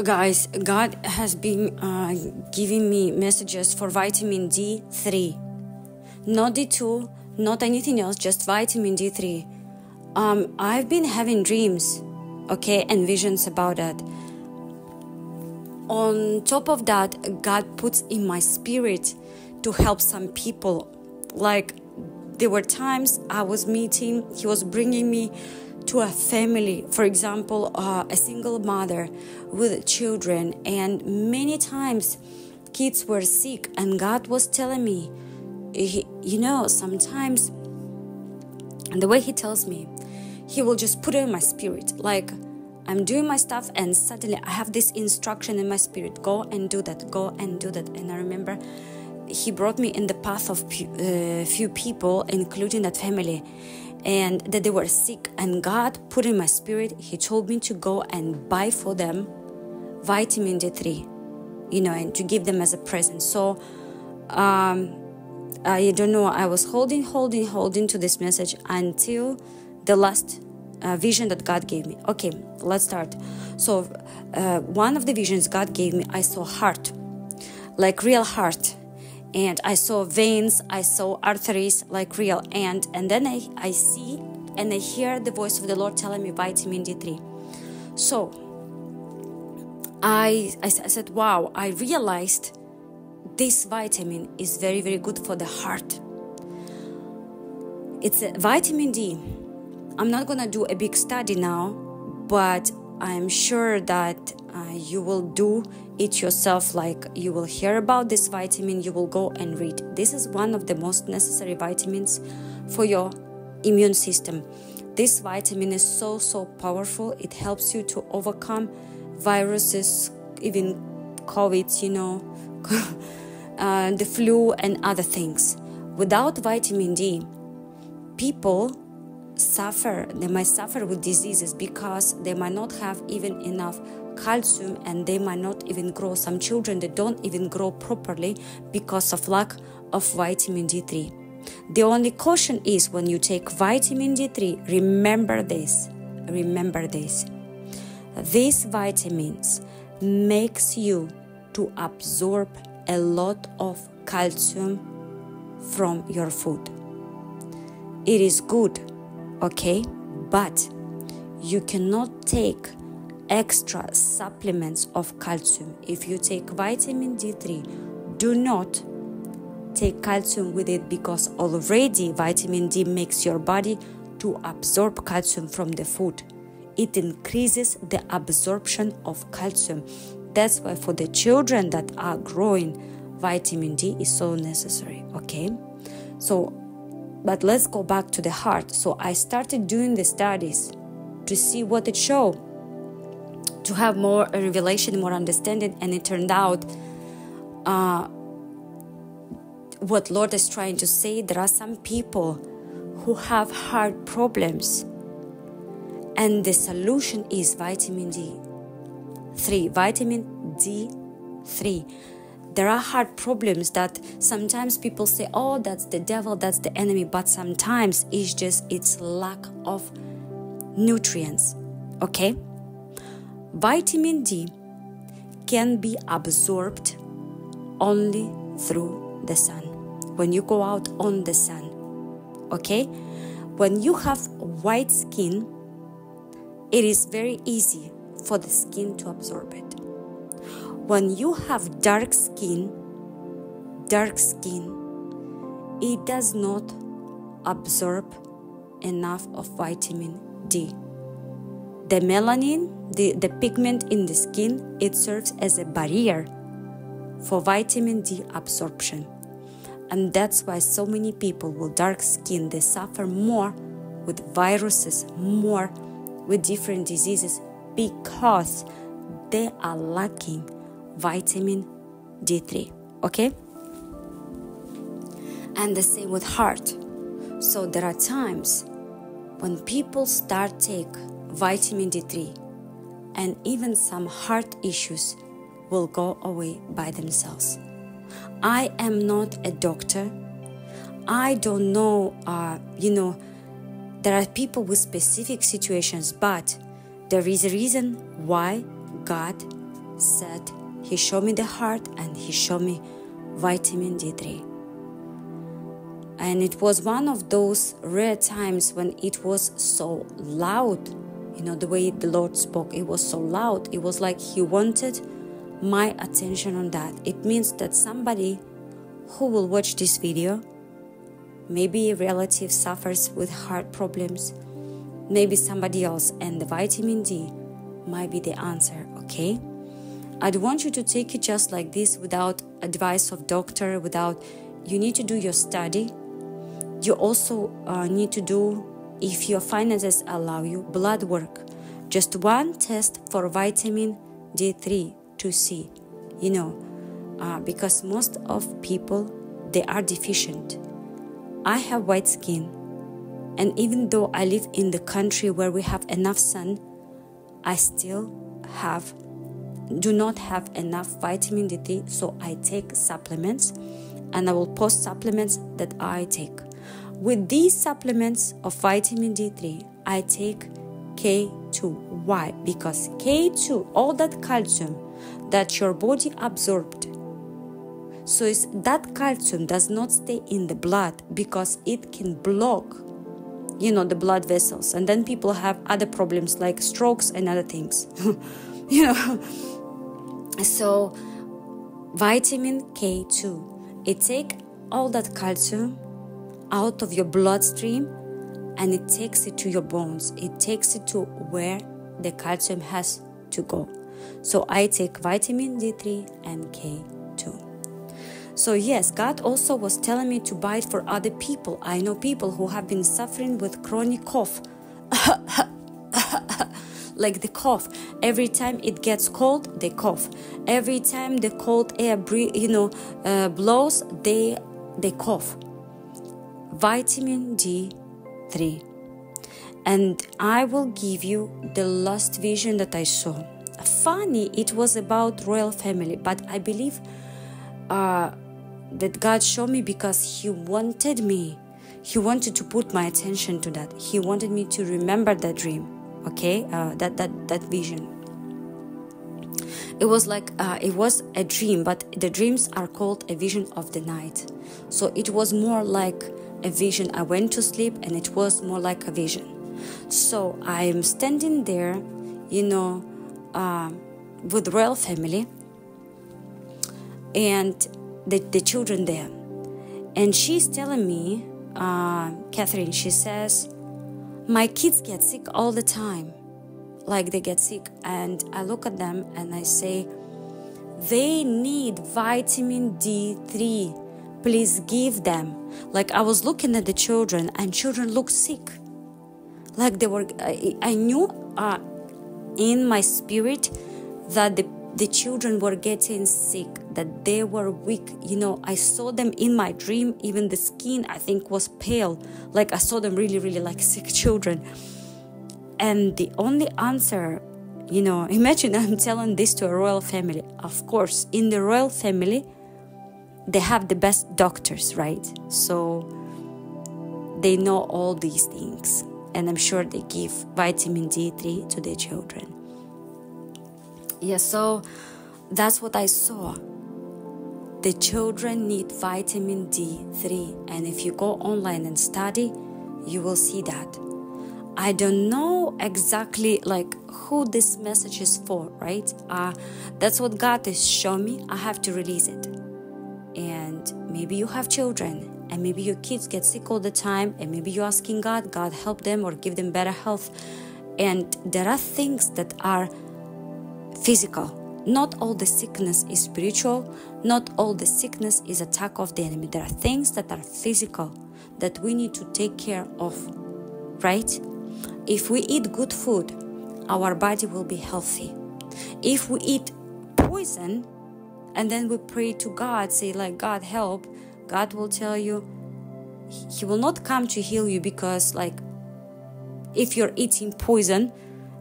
Guys, God has been giving me messages for vitamin D3. Not D2, not anything else, just vitamin D3. I've been having dreams, okay, and visions about that. On top of that, God puts in my spirit to help some people. Like, there were times I was meeting, He was bringing me to a family, for example, a single mother with children, and many times kids were sick, and God was telling me, sometimes, and the way He tells me, He will just put it in my spirit, like I'm doing my stuff and suddenly I have this instruction in my spirit, go and do that, go and do that. And I remember He brought me in the path of few people, including that family, and that they were sick, and God put in my spirit, He told me to go and buy for them vitamin D3, and to give them as a present. So I don't know, I was holding to this message until the last vision that God gave me. Okay, let's start. So one of the visions God gave me, I saw heart, like real heart. And I saw veins, I saw arteries, like real. And then I see and I hear the voice of the Lord telling me vitamin D3. So I said, wow, I realized this vitamin is very, very good for the heart. It's a vitamin D. I'm not going to do a big study now, but I'm sure that you will do it yourself. Like, you will hear about this vitamin, you will go and read. This is one of the most necessary vitamins for your immune system. This vitamin is so powerful. It helps you to overcome viruses, even COVID, the flu and other things. Without vitamin D, people they might suffer with diseases because they might not have even enough calcium, and they might not even grow. Some children, they don't even grow properly because of lack of vitamin D3. The only caution is, when you take vitamin D3, remember this. These vitamins makes you to absorb a lot of calcium from your food. It is good, okay, but you cannot take extra supplements of calcium. If you take vitamin D3, do not take calcium with it, because already vitamin D makes your body to absorb calcium from the food. It increases the absorption of calcium. That's why for the children that are growing, vitamin D is so necessary, okay? So, but let's go back to the heart. So I started doing the studies to see what it showed, to have more revelation, more understanding, and it turned out what Lord is trying to say. There are some people who have heart problems, and the solution is vitamin D3. Vitamin D3. There are heart problems that sometimes people say, oh, that's the devil, that's the enemy, but sometimes it's lack of nutrients, okay? Vitamin D can be absorbed only through the sun, when you go out on the sun, okay? When you have white skin, it is very easy for the skin to absorb it. When you have dark skin, it does not absorb enough of vitamin D. The melanin, the pigment in the skin, it serves as a barrier for vitamin D absorption. And that's why so many people with dark skin, they suffer more with viruses, more with different diseases, because they are lacking vitamin D3, okay? And the same with heart. So there are times when people start take vitamin D3, and even some heart issues will go away by themselves. I am not a doctor. I don't know, there are people with specific situations, but there is a reason why God said, he showed me the heart and he showed me vitamin D3. And it was one of those rare times when it was so loud. You know, the way the Lord spoke, it was so loud. It was like he wanted my attention on that. It means that somebody who will watch this video, maybe a relative suffers with heart problems, maybe somebody else, and the vitamin D might be the answer, okay? I don't want you to take it just like this without advice of doctor, you need to do your study. You also need to do, if your finances allow you, blood work. Just one test for vitamin D3 to see, you know, because most of people, they are deficient. I have white skin, and even though I live in the country where we have enough sun, I still do not have enough vitamin D3, so I take supplements, and I will post supplements that I take. With these supplements of vitamin D3, I take K2. Why? Because K2, all that calcium that your body absorbed, so that calcium does not stay in the blood because it can block, you know, the blood vessels, and then people have other problems like strokes and other things. You know, so vitamin K2, it takes all that calcium out of your bloodstream and it takes it to your bones. It takes it to where the calcium has to go. So I take vitamin D3 and K2. So yes, God also was telling me to buy it for other people. I know people who have been suffering with chronic cough. Like the cough. Every time it gets cold, they cough. Every time the cold air blows, they cough. Vitamin D3. And I will give you the last vision that I saw. Funny, it was about royal family, but I believe that God showed me because He wanted to put my attention to that. He wanted me to remember that dream, okay, that vision. It was like it was a dream, but the dreams are called a vision of the night. So it was more like a vision. I went to sleep and it was more like a vision. So I am standing there, with royal family and the children there. And she's telling me, Catherine, she says, my kids get sick all the time. Like they get sick. And I look at them and I say, they need vitamin D3. Please give them. Like I was looking at the children and children looked sick. Like they were, I knew in my spirit that the children were getting sick, that they were weak. I saw them in my dream. Even the skin, I think, was pale. Like I saw them really, really like sick children. And the only answer, imagine I'm telling this to a royal family. Of course, in the royal family, they have the best doctors, right? So they know all these things. And I'm sure they give vitamin D3 to their children. Yeah, so that's what I saw. The children need vitamin D3. And if you go online and study, you will see that. I don't know exactly who this message is for, right? That's what God has shown me. I have to release it. And maybe you have children. And maybe your kids get sick all the time. And maybe you're asking God help them or give them better health. And there are things that are physical. Not all the sickness is spiritual. Not all the sickness is attack of the enemy. There are things that are physical that we need to take care of, right? If we eat good food, our body will be healthy. If we eat poison and then we pray to God, say God help, God will tell you, He will not come to heal you because if you're eating poison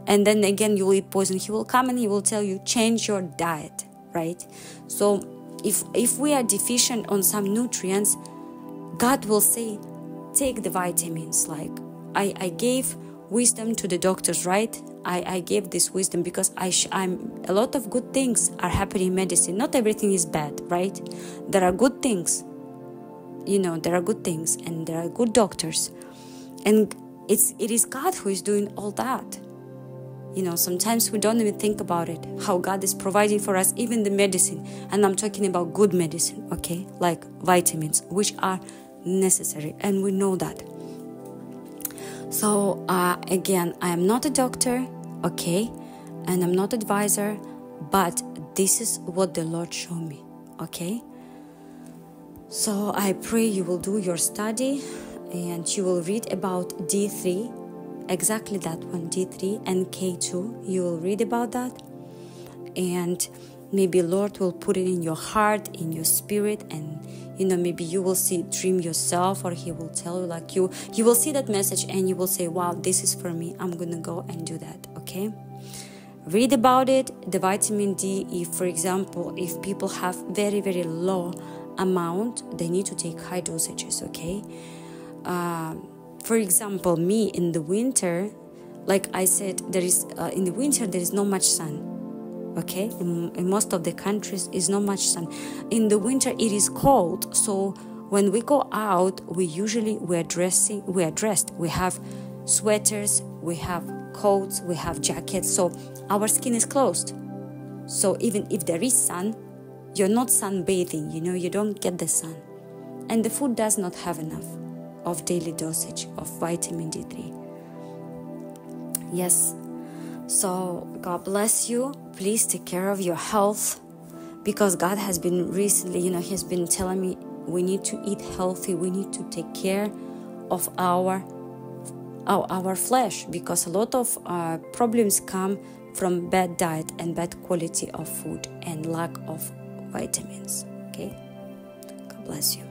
and then again you will eat poison, He will come and He will tell you, change your diet, right? So if we are deficient on some nutrients, God will say, take the vitamins. I gave wisdom to the doctors, right? I gave this wisdom because I'm a lot of good things are happening in medicine. Not everything is bad, right? There are good things. There are good things, and there are good doctors, and it is God who is doing all that. Sometimes we don't even think about it, how God is providing for us, even the medicine. And I'm talking about good medicine, okay? Like vitamins, which are necessary, and we know that. So again, I am not a doctor, okay? And I'm not an advisor, but this is what the Lord showed me, okay? So I pray you will do your study and you will read about D3, exactly that one, D3 and K2. You will read about that, and maybe Lord will put it in your heart, in your spirit, and maybe you will dream yourself, or He will tell you, like you will see that message and you will say, wow, this is for me, I'm gonna go and do that. Okay, read about it. The vitamin D, if for example, if people have very, very low amount, they need to take high dosages. Okay, for example, me in the winter, like I said, there is in the winter there is not much sun. Okay, in most of the countries is not much sun. In the winter it is cold, so when we go out, we are dressed. We have sweaters, we have coats, we have jackets, so our skin is closed. So even if there is sun, you're not sunbathing, you don't get the sun. And the food does not have enough of daily dosage of vitamin D3. Yes. So God bless you. Please take care of your health, because God has been recently, He has been telling me we need to eat healthy. We need to take care of our flesh, because a lot of problems come from bad diet and bad quality of food and lack of vitamins. Okay? God bless you.